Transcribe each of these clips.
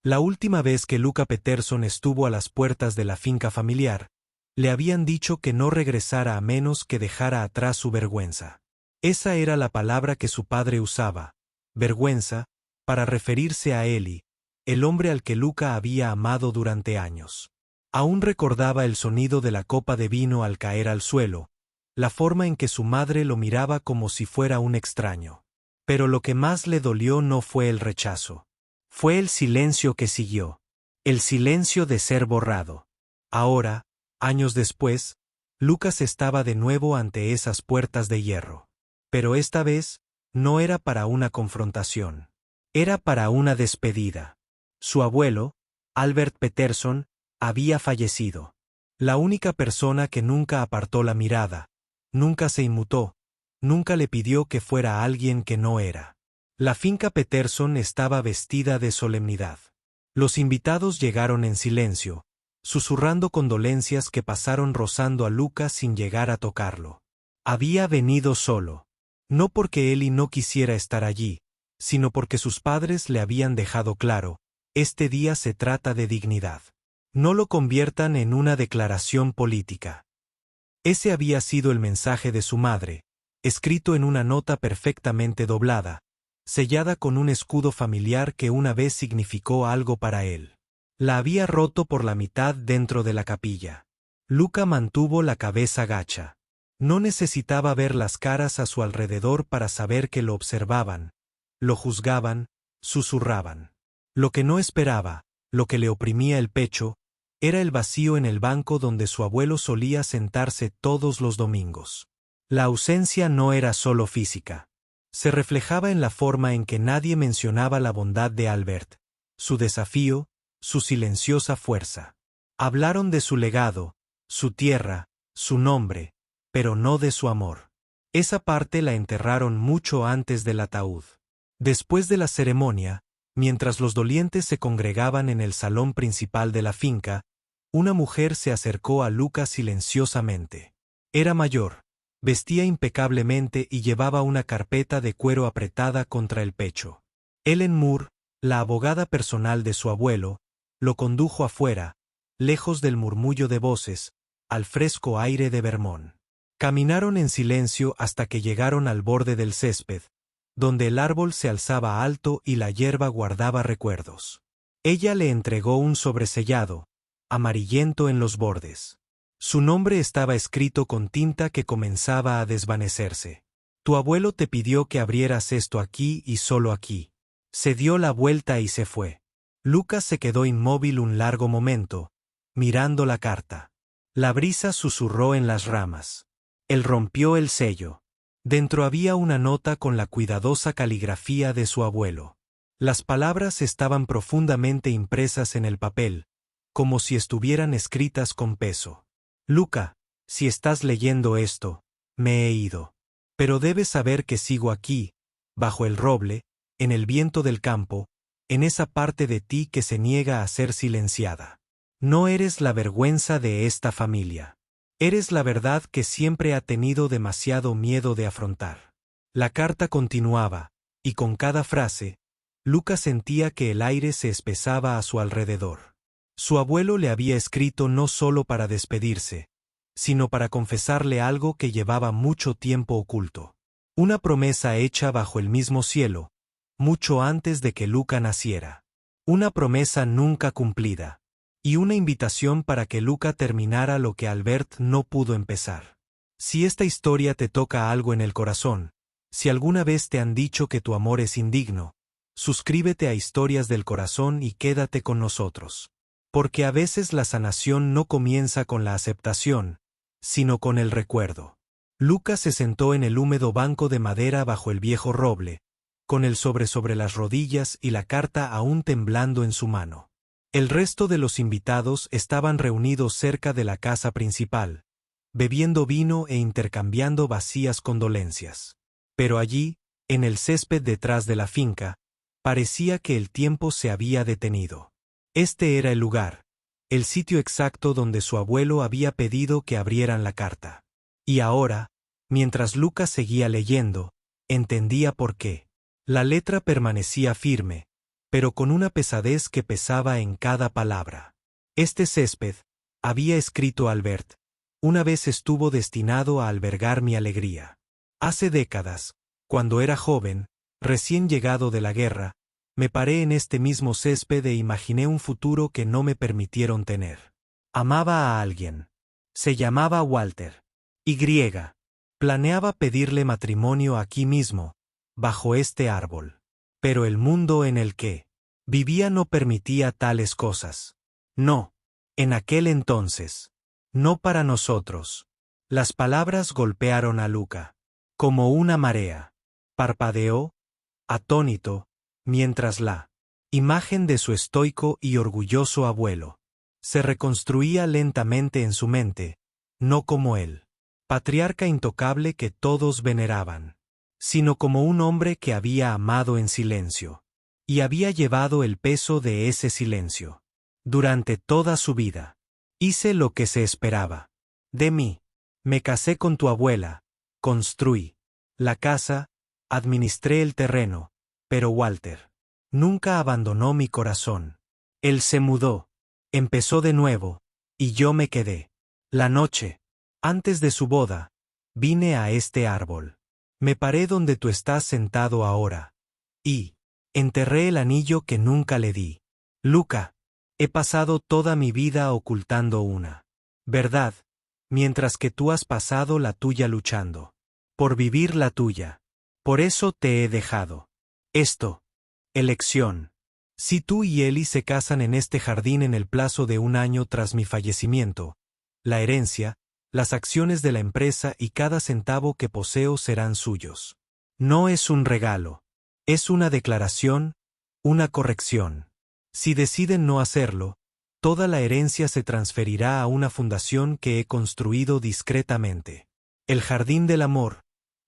La última vez que Luca Peterson estuvo a las puertas de la finca familiar, le habían dicho que no regresara a menos que dejara atrás su vergüenza. Esa era la palabra que su padre usaba, vergüenza, para referirse a Eli, el hombre al que Luca había amado durante años. Aún recordaba el sonido de la copa de vino al caer al suelo, la forma en que su madre lo miraba como si fuera un extraño. Pero lo que más le dolió no fue el rechazo. Fue el silencio que siguió. El silencio de ser borrado. Ahora, años después, Lucas estaba de nuevo ante esas puertas de hierro. Pero esta vez, no era para una confrontación. Era para una despedida. Su abuelo, Albert Peterson, había fallecido. La única persona que nunca apartó la mirada, nunca se inmutó, nunca le pidió que fuera alguien que no era. La finca Peterson estaba vestida de solemnidad. Los invitados llegaron en silencio, susurrando condolencias que pasaron rozando a Lucas sin llegar a tocarlo. Había venido solo. No porque Eli no quisiera estar allí, sino porque sus padres le habían dejado claro, este día se trata de dignidad. No lo conviertan en una declaración política. Ese había sido el mensaje de su madre, escrito en una nota perfectamente doblada, sellada con un escudo familiar que una vez significó algo para él. La había roto por la mitad dentro de la capilla. Luca mantuvo la cabeza gacha. No necesitaba ver las caras a su alrededor para saber que lo observaban, lo juzgaban, susurraban. Lo que no esperaba, lo que le oprimía el pecho, era el vacío en el banco donde su abuelo solía sentarse todos los domingos. La ausencia no era solo física. Se reflejaba en la forma en que nadie mencionaba la bondad de Albert, su desafío, su silenciosa fuerza. Hablaron de su legado, su tierra, su nombre, pero no de su amor. Esa parte la enterraron mucho antes del ataúd. Después de la ceremonia, mientras los dolientes se congregaban en el salón principal de la finca, una mujer se acercó a Lucas silenciosamente. Era mayor, vestía impecablemente y llevaba una carpeta de cuero apretada contra el pecho. Ellen Moore, la abogada personal de su abuelo, lo condujo afuera, lejos del murmullo de voces, al fresco aire de Vermont. Caminaron en silencio hasta que llegaron al borde del césped, donde el árbol se alzaba alto y la hierba guardaba recuerdos. Ella le entregó un sobresellado, amarillento en los bordes. Su nombre estaba escrito con tinta que comenzaba a desvanecerse. Tu abuelo te pidió que abrieras esto aquí y solo aquí. Se dio la vuelta y se fue. Lucas se quedó inmóvil un largo momento, mirando la carta. La brisa susurró en las ramas. Él rompió el sello. Dentro había una nota con la cuidadosa caligrafía de su abuelo. Las palabras estaban profundamente impresas en el papel, como si estuvieran escritas con peso. Luca, si estás leyendo esto, me he ido. Pero debes saber que sigo aquí, bajo el roble, en el viento del campo, en esa parte de ti que se niega a ser silenciada. No eres la vergüenza de esta familia. Eres la verdad que siempre ha tenido demasiado miedo de afrontar. La carta continuaba, y con cada frase, Lucas sentía que el aire se espesaba a su alrededor. Su abuelo le había escrito no solo para despedirse, sino para confesarle algo que llevaba mucho tiempo oculto. Una promesa hecha bajo el mismo cielo, mucho antes de que Luca naciera. Una promesa nunca cumplida. Y una invitación para que Luca terminara lo que Albert no pudo empezar. Si esta historia te toca algo en el corazón, si alguna vez te han dicho que tu amor es indigno, suscríbete a Historias del Corazón y quédate con nosotros. Porque a veces la sanación no comienza con la aceptación, sino con el recuerdo. Lucas se sentó en el húmedo banco de madera bajo el viejo roble, con el sobre las rodillas y la carta aún temblando en su mano. El resto de los invitados estaban reunidos cerca de la casa principal, bebiendo vino e intercambiando vacías condolencias. Pero allí, en el césped detrás de la finca, parecía que el tiempo se había detenido. Este era el lugar, el sitio exacto donde su abuelo había pedido que abrieran la carta. Y ahora, mientras Lucas seguía leyendo, entendía por qué. La letra permanecía firme, pero con una pesadez que pesaba en cada palabra. Este césped, había escrito Albert, una vez estuvo destinado a albergar mi alegría. Hace décadas, cuando era joven, recién llegado de la guerra, me paré en este mismo césped e imaginé un futuro que no me permitieron tener. Amaba a alguien. Se llamaba Walter. Y. Planeaba pedirle matrimonio aquí mismo, bajo este árbol. Pero el mundo en el que vivía no permitía tales cosas. No. En aquel entonces. No para nosotros. Las palabras golpearon a Luca. Como una marea. Parpadeó, atónito, mientras la imagen de su estoico y orgulloso abuelo se reconstruía lentamente en su mente, no como él, patriarca intocable que todos veneraban, sino como un hombre que había amado en silencio, y había llevado el peso de ese silencio. Durante toda su vida, hice lo que se esperaba de mí. Me casé con tu abuela, construí la casa, administré el terreno, pero Walter nunca abandonó mi corazón. Él se mudó, empezó de nuevo, y yo me quedé. La noche, antes de su boda, vine a este árbol. Me paré donde tú estás sentado ahora. Y enterré el anillo que nunca le di. Luca, he pasado toda mi vida ocultando una verdad, mientras que tú has pasado la tuya luchando por vivir la tuya. Por eso te he dejado esto. Elección. Si tú y Eli se casan en este jardín en el plazo de 1 año tras mi fallecimiento, la herencia, las acciones de la empresa y cada centavo que poseo serán suyos. No es un regalo. Es una declaración, una corrección. Si deciden no hacerlo, toda la herencia se transferirá a una fundación que he construido discretamente. El Jardín del Amor,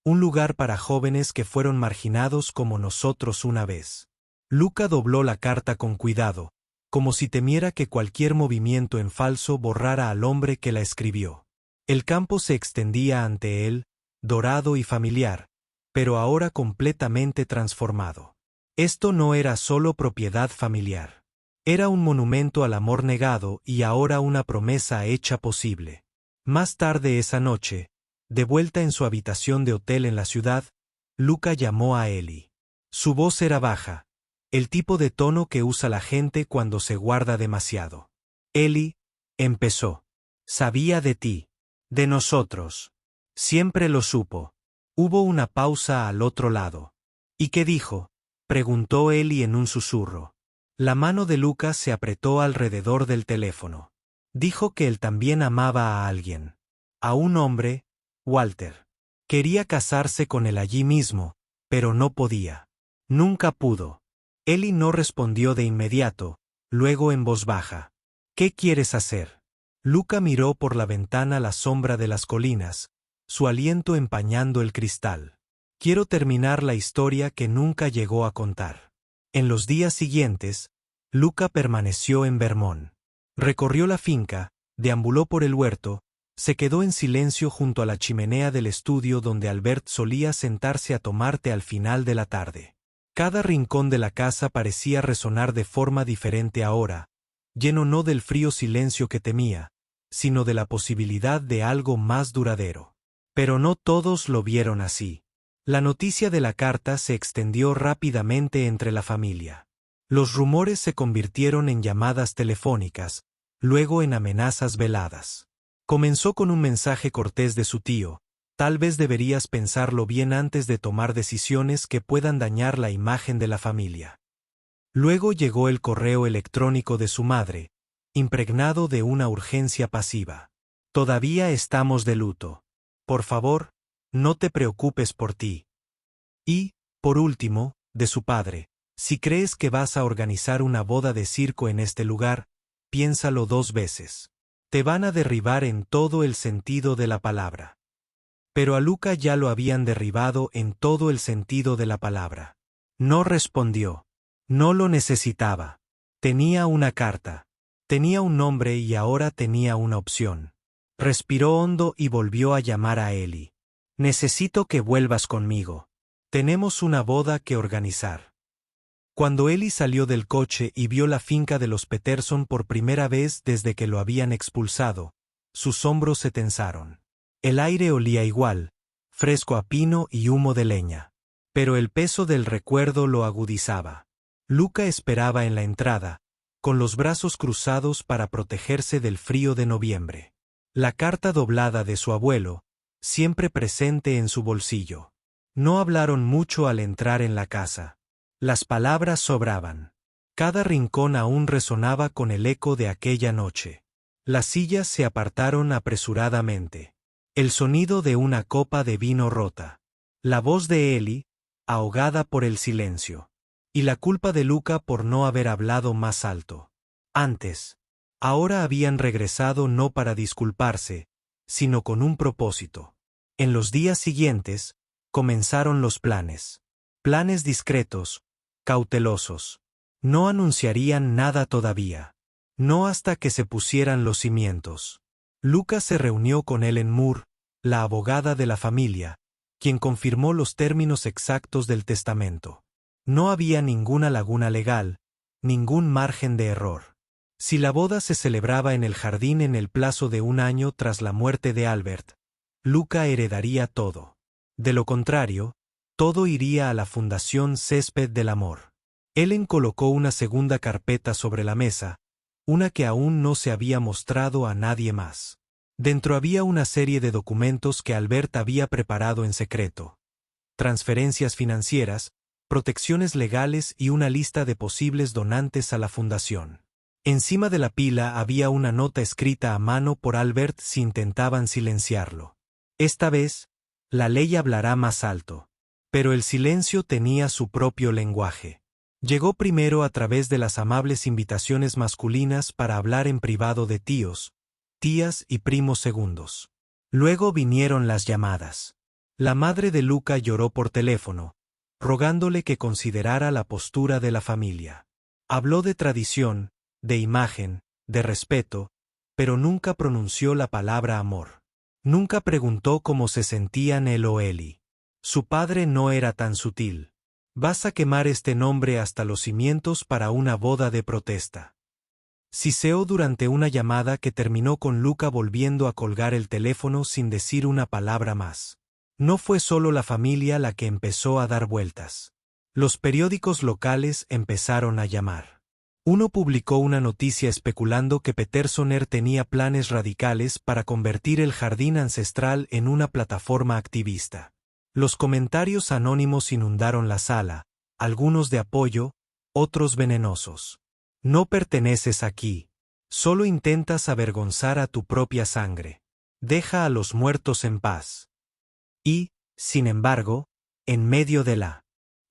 un lugar para jóvenes que fueron marginados como nosotros una vez. Luca dobló la carta con cuidado, como si temiera que cualquier movimiento en falso borrara al hombre que la escribió. El campo se extendía ante él, dorado y familiar, pero ahora completamente transformado. Esto no era solo propiedad familiar. Era un monumento al amor negado y ahora una promesa hecha posible. Más tarde esa noche, de vuelta en su habitación de hotel en la ciudad, Luca llamó a Eli. Su voz era baja, el tipo de tono que usa la gente cuando se guarda demasiado. Eli, empezó. Sabía de ti, de nosotros. Siempre lo supo. Hubo una pausa al otro lado. ¿Y qué dijo?, preguntó Eli en un susurro. La mano de Luca se apretó alrededor del teléfono. Dijo que él también amaba a alguien. A un hombre, Walter. Quería casarse con él allí mismo, pero no podía. Nunca pudo. Eli no respondió de inmediato, luego en voz baja. ¿Qué quieres hacer? Luca miró por la ventana la sombra de las colinas, su aliento empañando el cristal. Quiero terminar la historia que nunca llegó a contar. En los días siguientes, Luca permaneció en Vermont. Recorrió la finca, deambuló por el huerto, se quedó en silencio junto a la chimenea del estudio donde Albert solía sentarse a tomar té al final de la tarde. Cada rincón de la casa parecía resonar de forma diferente ahora, lleno no del frío silencio que temía, sino de la posibilidad de algo más duradero. Pero no todos lo vieron así. La noticia de la carta se extendió rápidamente entre la familia. Los rumores se convirtieron en llamadas telefónicas, luego en amenazas veladas. Comenzó con un mensaje cortés de su tío: tal vez deberías pensarlo bien antes de tomar decisiones que puedan dañar la imagen de la familia. Luego llegó el correo electrónico de su madre, impregnado de una urgencia pasiva. Todavía estamos de luto. Por favor, no te preocupes por ti. Y, por último, de su padre: si crees que vas a organizar una boda de circo en este lugar, piénsalo 2 veces. Te van a derribar en todo el sentido de la palabra. Pero a Luca ya lo habían derribado en todo el sentido de la palabra. No respondió. No lo necesitaba. Tenía una carta. Tenía un nombre y ahora tenía una opción. Respiró hondo y volvió a llamar a Eli. Necesito que vuelvas conmigo. Tenemos una boda que organizar. Cuando Eli salió del coche y vio la finca de los Peterson por primera vez desde que lo habían expulsado, sus hombros se tensaron. El aire olía igual, fresco a pino y humo de leña. Pero el peso del recuerdo lo agudizaba. Luca esperaba en la entrada, con los brazos cruzados para protegerse del frío de noviembre. La carta doblada de su abuelo, siempre presente en su bolsillo. No hablaron mucho al entrar en la casa. Las palabras sobraban. Cada rincón aún resonaba con el eco de aquella noche. Las sillas se apartaron apresuradamente. El sonido de una copa de vino rota. La voz de Eli, ahogada por el silencio. Y la culpa de Luca por no haber hablado más alto. Antes. Ahora habían regresado no para disculparse, sino con un propósito. En los días siguientes, comenzaron los planes. Planes discretos, cautelosos. No anunciarían nada todavía. No hasta que se pusieran los cimientos. Luca se reunió con Ellen Moore, la abogada de la familia, quien confirmó los términos exactos del testamento. No había ninguna laguna legal, ningún margen de error. Si la boda se celebraba en el jardín en el plazo de 1 año tras la muerte de Albert, Luca heredaría todo. De lo contrario, todo iría a la Fundación Césped del Amor. Ellen colocó una segunda carpeta sobre la mesa, una que aún no se había mostrado a nadie más. Dentro había una serie de documentos que Albert había preparado en secreto. Transferencias financieras, protecciones legales y una lista de posibles donantes a la fundación. Encima de la pila había una nota escrita a mano por Albert si intentaban silenciarlo. Esta vez, la ley hablará más alto. Pero el silencio tenía su propio lenguaje. Llegó primero a través de las amables invitaciones masculinas para hablar en privado de tíos, tías y primos segundos. Luego vinieron las llamadas. La madre de Luca lloró por teléfono, rogándole que considerara la postura de la familia. Habló de tradición, de imagen, de respeto, pero nunca pronunció la palabra amor. Nunca preguntó cómo se sentían él o Eli. Su padre no era tan sutil. Vas a quemar este nombre hasta los cimientos para una boda de protesta. Siseó durante una llamada que terminó con Luca volviendo a colgar el teléfono sin decir una palabra más. No fue solo la familia la que empezó a dar vueltas. Los periódicos locales empezaron a llamar. Uno publicó una noticia especulando que Petersoner tenía planes radicales para convertir el jardín ancestral en una plataforma activista. Los comentarios anónimos inundaron la sala, algunos de apoyo, otros venenosos. No perteneces aquí. Solo intentas avergonzar a tu propia sangre. Deja a los muertos en paz. Y, sin embargo, en medio de la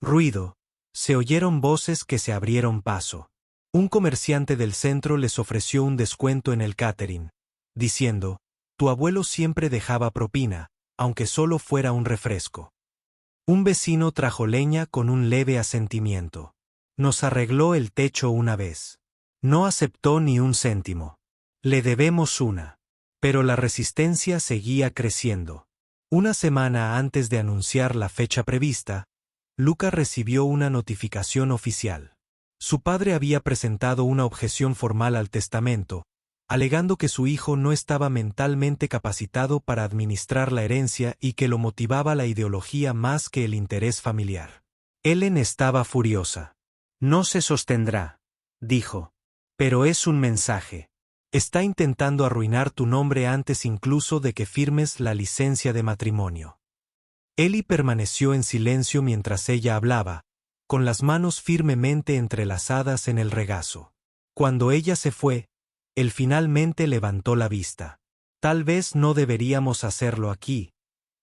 ruido, se oyeron voces que se abrieron paso. Un comerciante del centro les ofreció un descuento en el catering, diciendo, tu abuelo siempre dejaba propina, aunque solo fuera un refresco. Un vecino trajo leña con un leve asentimiento. Nos arregló el techo una vez. No aceptó ni un céntimo. Le debemos una. Pero la resistencia seguía creciendo. Una semana antes de anunciar la fecha prevista, Luca recibió una notificación oficial. Su padre había presentado una objeción formal al testamento, alegando que su hijo no estaba mentalmente capacitado para administrar la herencia y que lo motivaba la ideología más que el interés familiar. Ellen estaba furiosa. No se sostendrá, dijo. Pero es un mensaje. Está intentando arruinar tu nombre antes incluso de que firmes la licencia de matrimonio. Eli permaneció en silencio mientras ella hablaba, con las manos firmemente entrelazadas en el regazo. Cuando ella se fue, él finalmente levantó la vista. Tal vez no deberíamos hacerlo aquí,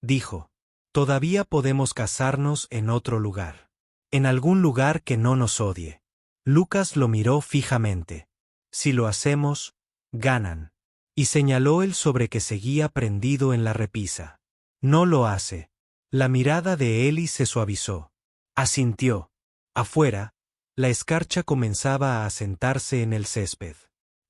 dijo. Todavía podemos casarnos en otro lugar. En algún lugar que no nos odie. Lucas lo miró fijamente. Si lo hacemos, ganan. Y señaló el sobre que seguía prendido en la repisa. No lo hace. La mirada de Eli se suavizó. Asintió. Afuera, la escarcha comenzaba a asentarse en el césped.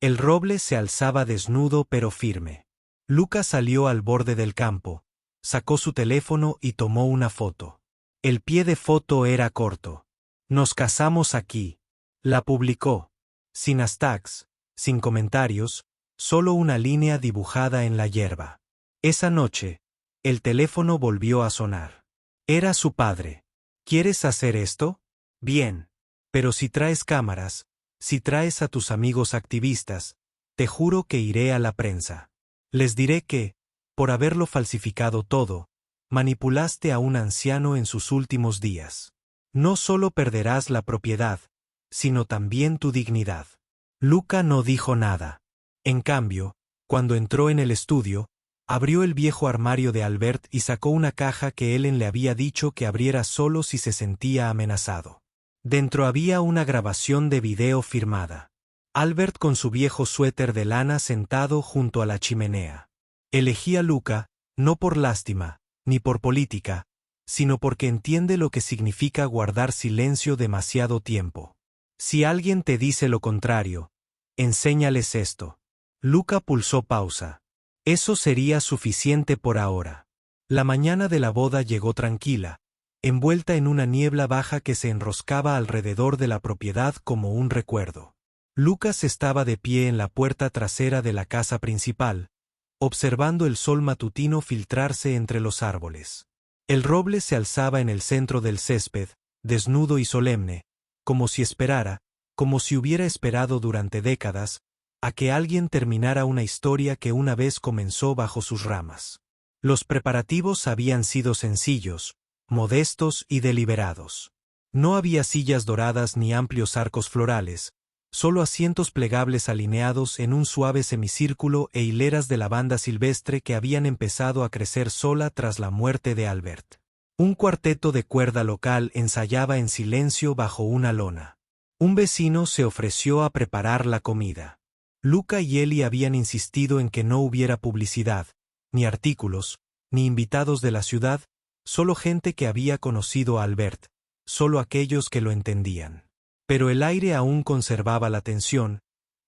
El roble se alzaba desnudo pero firme. Lucas salió al borde del campo, sacó su teléfono y tomó una foto. El pie de foto era corto. Nos casamos aquí. La publicó. Sin hashtags, sin comentarios, solo una línea dibujada en la hierba. Esa noche, el teléfono volvió a sonar. Era su padre. ¿Quieres hacer esto? Bien. Pero si traes cámaras, si traes a tus amigos activistas, te juro que iré a la prensa. Les diré que, por haberlo falsificado todo, manipulaste a un anciano en sus últimos días. No solo perderás la propiedad, sino también tu dignidad. Luca no dijo nada. En cambio, cuando entró en el estudio, abrió el viejo armario de Albert y sacó una caja que Ellen le había dicho que abriera solo si se sentía amenazado. Dentro había una grabación de video firmada. Albert con su viejo suéter de lana sentado junto a la chimenea. Elegí a Luca, no por lástima, ni por política, sino porque entiende lo que significa guardar silencio demasiado tiempo. Si alguien te dice lo contrario, enséñales esto. Luca pulsó pausa. Eso sería suficiente por ahora. La mañana de la boda llegó tranquila, envuelta en una niebla baja que se enroscaba alrededor de la propiedad como un recuerdo. Lucas estaba de pie en la puerta trasera de la casa principal, observando el sol matutino filtrarse entre los árboles. El roble se alzaba en el centro del césped, desnudo y solemne, como si esperara, como si hubiera esperado durante décadas, a que alguien terminara una historia que una vez comenzó bajo sus ramas. Los preparativos habían sido sencillos, modestos y deliberados. No había sillas doradas ni amplios arcos florales, solo asientos plegables alineados en un suave semicírculo e hileras de lavanda silvestre que habían empezado a crecer sola tras la muerte de Albert. Un cuarteto de cuerda local ensayaba en silencio bajo una lona. Un vecino se ofreció a preparar la comida. Luca y Ellie habían insistido en que no hubiera publicidad, ni artículos, ni invitados de la ciudad, solo gente que había conocido a Albert, solo aquellos que lo entendían. Pero el aire aún conservaba la tensión,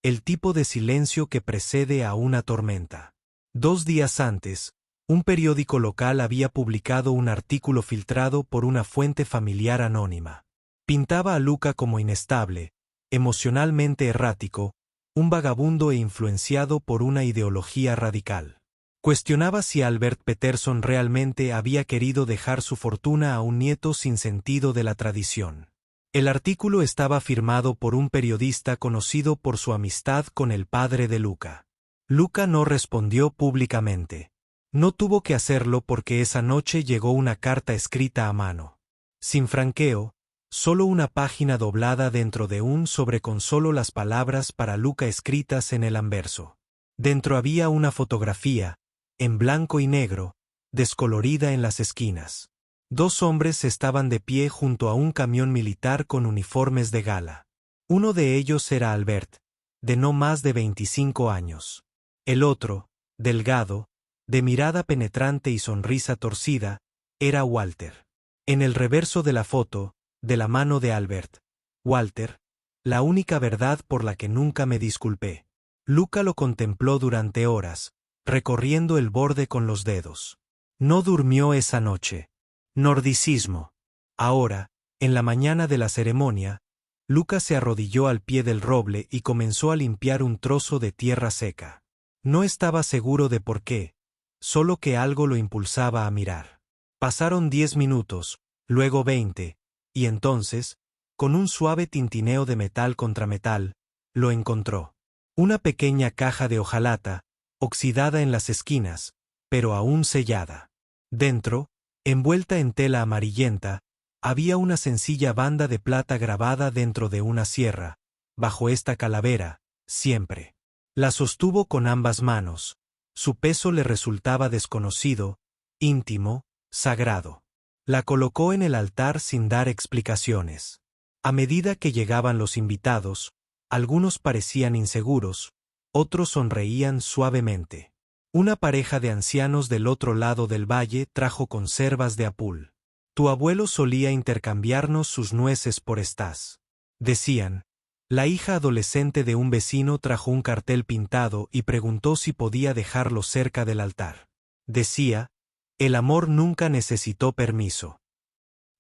el tipo de silencio que precede a una tormenta. 2 días antes, un periódico local había publicado un artículo filtrado por una fuente familiar anónima. Pintaba a Luca como inestable, emocionalmente errático, un vagabundo e influenciado por una ideología radical. Cuestionaba si Albert Peterson realmente había querido dejar su fortuna a un nieto sin sentido de la tradición. El artículo estaba firmado por un periodista conocido por su amistad con el padre de Luca. Luca no respondió públicamente. No tuvo que hacerlo porque esa noche llegó una carta escrita a mano. Sin franqueo, solo una página doblada dentro de un sobre con solo las palabras para Luca escritas en el anverso. Dentro había una fotografía, en blanco y negro, descolorida en las esquinas. 2 hombres estaban de pie junto a un camión militar con uniformes de gala. Uno de ellos era Albert, de no más de 25 años. El otro, delgado, de mirada penetrante y sonrisa torcida, era Walter. En el reverso de la foto, de la mano de Albert. Walter, la única verdad por la que nunca me disculpé. Luca lo contempló durante horas, recorriendo el borde con los dedos. No durmió esa noche. Nordicismo. Ahora, en la mañana de la ceremonia, Luca se arrodilló al pie del roble y comenzó a limpiar un trozo de tierra seca. No estaba seguro de por qué, solo que algo lo impulsaba a mirar. Pasaron 10 minutos, luego 20, y entonces, con un suave tintineo de metal contra metal, lo encontró. Una pequeña caja de hojalata, oxidada en las esquinas, pero aún sellada. Dentro, envuelta en tela amarillenta, había una sencilla banda de plata grabada dentro de una sierra, bajo esta calavera, siempre. La sostuvo con ambas manos. Su peso le resultaba desconocido, íntimo, sagrado. La colocó en el altar sin dar explicaciones. A medida que llegaban los invitados, algunos parecían inseguros, otros sonreían suavemente. Una pareja de ancianos del otro lado del valle trajo conservas de apul. Tu abuelo solía intercambiarnos sus nueces por estas. Decían. La hija adolescente de un vecino trajo un cartel pintado y preguntó si podía dejarlo cerca del altar. Decía, el amor nunca necesitó permiso.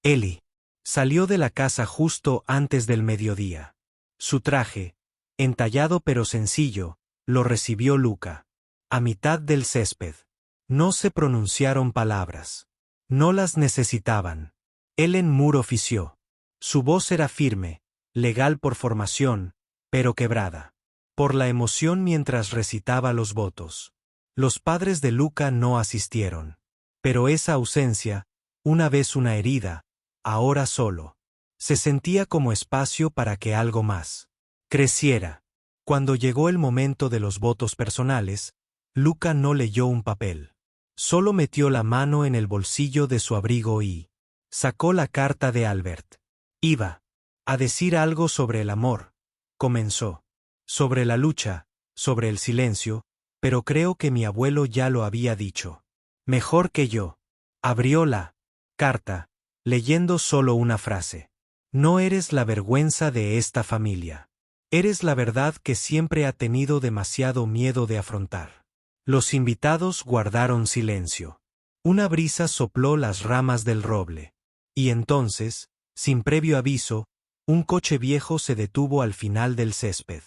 Ellie. Salió de la casa justo antes del mediodía. Su traje, entallado pero sencillo, lo recibió Luca. A mitad del césped. No se pronunciaron palabras. No las necesitaban. Ellen Moore ofició. Su voz era firme, legal por formación, pero quebrada por la emoción mientras recitaba los votos. Los padres de Luca no asistieron. Pero esa ausencia, una vez una herida, ahora solo, se sentía como espacio para que algo más creciera. Cuando llegó el momento de los votos personales, Luca no leyó un papel. Solo metió la mano en el bolsillo de su abrigo y sacó la carta de Albert. Iba a decir algo sobre el amor, comenzó. Sobre la lucha, sobre el silencio, pero creo que mi abuelo ya lo había dicho. Mejor que yo. Abrió la carta, leyendo solo una frase. No eres la vergüenza de esta familia. Eres la verdad que siempre ha tenido demasiado miedo de afrontar. Los invitados guardaron silencio. Una brisa sopló las ramas del roble. Y entonces, sin previo aviso, un coche viejo se detuvo al final del césped.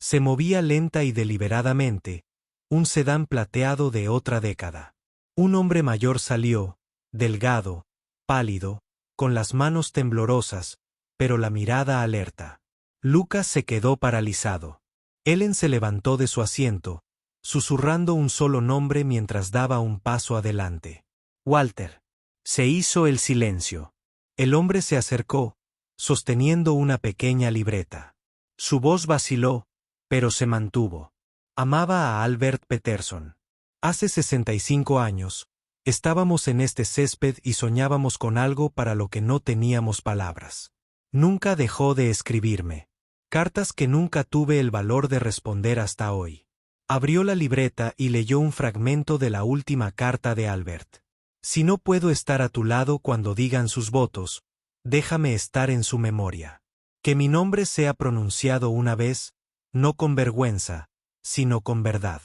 Se movía lenta y deliberadamente, un sedán plateado de otra década. Un hombre mayor salió, delgado, pálido, con las manos temblorosas, pero la mirada alerta. Lucas se quedó paralizado. Ellen se levantó de su asiento, susurrando un solo nombre mientras daba un paso adelante. Walter. Se hizo el silencio. El hombre se acercó, sosteniendo una pequeña libreta. Su voz vaciló, pero se mantuvo. Amaba a Albert Peterson. Hace 65 años, estábamos en este césped y soñábamos con algo para lo que no teníamos palabras. Nunca dejó de escribirme. Cartas que nunca tuve el valor de responder hasta hoy. Abrió la libreta y leyó un fragmento de la última carta de Albert. Si no puedo estar a tu lado cuando digan sus votos, déjame estar en su memoria. Que mi nombre sea pronunciado una vez, no con vergüenza, sino con verdad.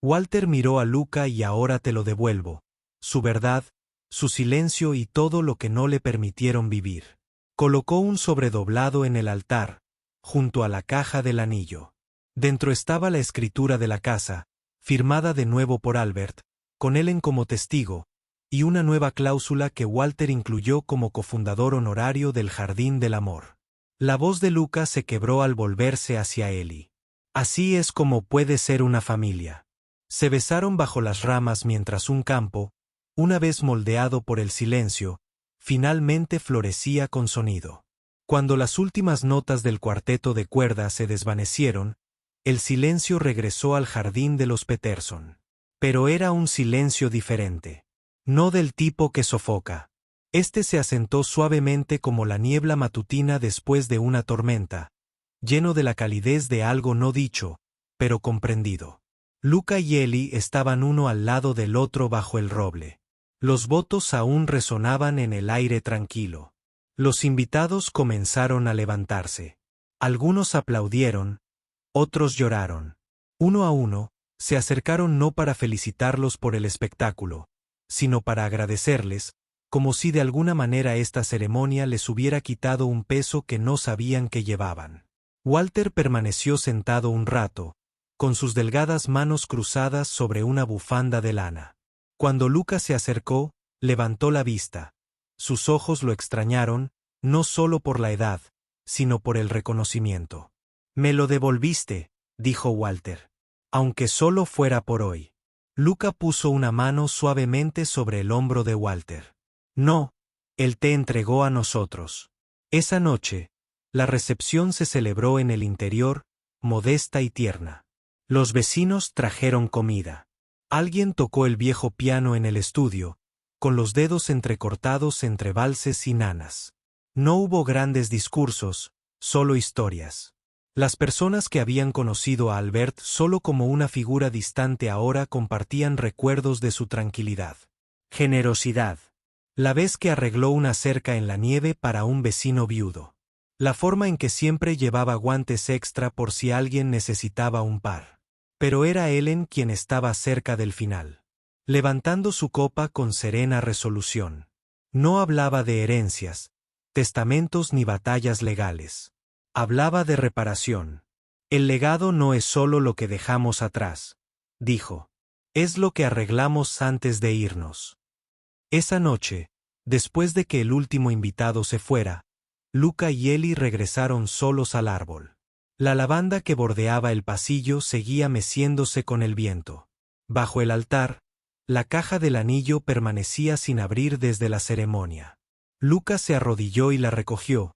Walter miró a Luca y ahora te lo devuelvo. Su verdad, su silencio y todo lo que no le permitieron vivir. Colocó un sobredoblado en el altar, junto a la caja del anillo. Dentro estaba la escritura de la casa, firmada de nuevo por Albert, con Ellen como testigo, y una nueva cláusula que Walter incluyó como cofundador honorario del Jardín del Amor. La voz de Luca se quebró al volverse hacia Ellie. Así es como puede ser una familia. Se besaron bajo las ramas mientras un campo, una vez moldeado por el silencio, finalmente florecía con sonido. Cuando las últimas notas del cuarteto de cuerda se desvanecieron, el silencio regresó al jardín de los Peterson. Pero era un silencio diferente. No del tipo que sofoca. Este se asentó suavemente como la niebla matutina después de una tormenta, lleno de la calidez de algo no dicho, pero comprendido. Luca y Ellie estaban uno al lado del otro bajo el roble. Los votos aún resonaban en el aire tranquilo. Los invitados comenzaron a levantarse. Algunos aplaudieron, otros lloraron. Uno a uno, se acercaron no para felicitarlos por el espectáculo, sino para agradecerles, como si de alguna manera esta ceremonia les hubiera quitado un peso que no sabían que llevaban. Walter permaneció sentado un rato, con sus delgadas manos cruzadas sobre una bufanda de lana. Cuando Luca se acercó, levantó la vista. Sus ojos lo extrañaron, no solo por la edad, sino por el reconocimiento. «Me lo devolviste», dijo Walter. «Aunque solo fuera por hoy». Luca puso una mano suavemente sobre el hombro de Walter. «No, él te entregó a nosotros». Esa noche, la recepción se celebró en el interior, modesta y tierna. Los vecinos trajeron comida. Alguien tocó el viejo piano en el estudio, con los dedos entrecortados entre valses y nanas. No hubo grandes discursos, solo historias. Las personas que habían conocido a Albert solo como una figura distante ahora compartían recuerdos de su tranquilidad. Generosidad. La vez que arregló una cerca en la nieve para un vecino viudo. La forma en que siempre llevaba guantes extra por si alguien necesitaba un par. Pero era Ellen quien estaba cerca del final. Levantando su copa con serena resolución. No hablaba de herencias, testamentos ni batallas legales. Hablaba de reparación. El legado no es solo lo que dejamos atrás, dijo. Es lo que arreglamos antes de irnos. Esa noche, después de que el último invitado se fuera, Luca y Ellie regresaron solos al árbol. La lavanda que bordeaba el pasillo seguía meciéndose con el viento. Bajo el altar, la caja del anillo permanecía sin abrir desde la ceremonia. Luca se arrodilló y la recogió,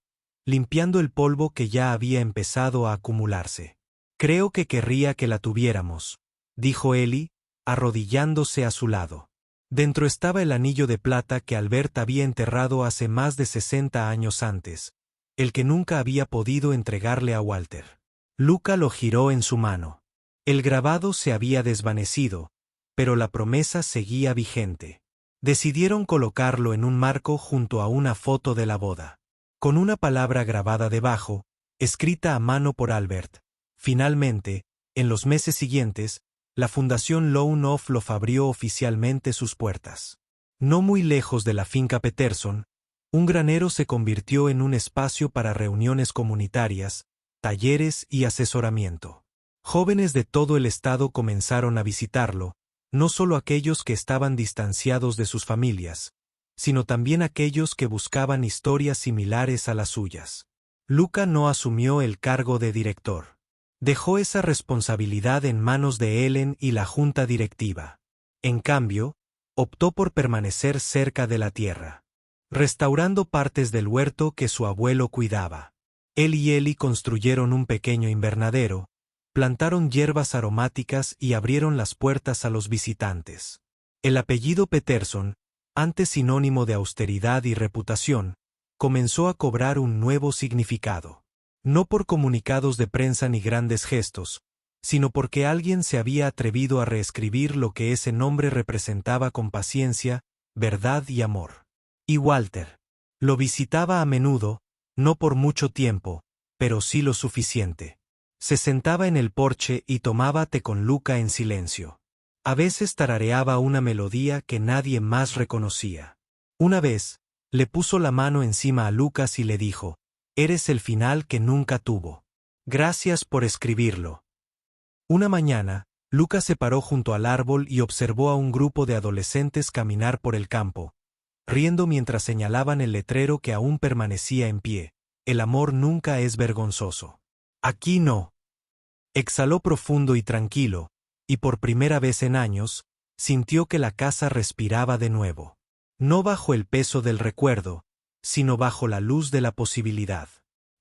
limpiando el polvo que ya había empezado a acumularse. Creo que querría que la tuviéramos, dijo Ellie, arrodillándose a su lado. Dentro estaba el anillo de plata que Albert había enterrado hace más de 60 años antes, el que nunca había podido entregarle a Walter. Luca lo giró en su mano. El grabado se había desvanecido, pero la promesa seguía vigente. Decidieron colocarlo en un marco junto a una foto de la boda, con una palabra grabada debajo, escrita a mano por Albert. Finalmente, en los meses siguientes, la Fundación Lone Off Love abrió oficialmente sus puertas. No muy lejos de la finca Peterson, un granero se convirtió en un espacio para reuniones comunitarias, talleres y asesoramiento. Jóvenes de todo el estado comenzaron a visitarlo, no solo aquellos que estaban distanciados de sus familias, sino también aquellos que buscaban historias similares a las suyas. Luca no asumió el cargo de director. Dejó esa responsabilidad en manos de Ellen y la junta directiva. En cambio, optó por permanecer cerca de la tierra, restaurando partes del huerto que su abuelo cuidaba. Él y Ellie construyeron un pequeño invernadero, plantaron hierbas aromáticas y abrieron las puertas a los visitantes. El apellido Peterson, antes sinónimo de austeridad y reputación, comenzó a cobrar un nuevo significado. No por comunicados de prensa ni grandes gestos, sino porque alguien se había atrevido a reescribir lo que ese nombre representaba con paciencia, verdad y amor. Y Walter. Lo visitaba a menudo, no por mucho tiempo, pero sí lo suficiente. Se sentaba en el porche y tomaba té con Luca en silencio. A veces tarareaba una melodía que nadie más reconocía. Una vez, le puso la mano encima a Lucas y le dijo: «Eres el final que nunca tuvo. Gracias por escribirlo». Una mañana, Lucas se paró junto al árbol y observó a un grupo de adolescentes caminar por el campo, riendo mientras señalaban el letrero que aún permanecía en pie: «El amor nunca es vergonzoso». «Aquí no». Exhaló profundo y tranquilo, y por primera vez en años, sintió que la casa respiraba de nuevo. No bajo el peso del recuerdo, sino bajo la luz de la posibilidad.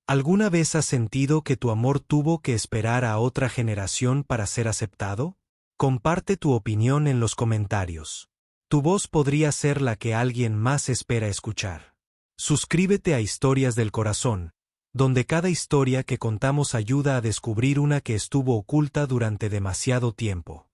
¿Alguna vez has sentido que tu amor tuvo que esperar a otra generación para ser aceptado? Comparte tu opinión en los comentarios. Tu voz podría ser la que alguien más espera escuchar. Suscríbete a Historias del Corazón, donde cada historia que contamos ayuda a descubrir una que estuvo oculta durante demasiado tiempo.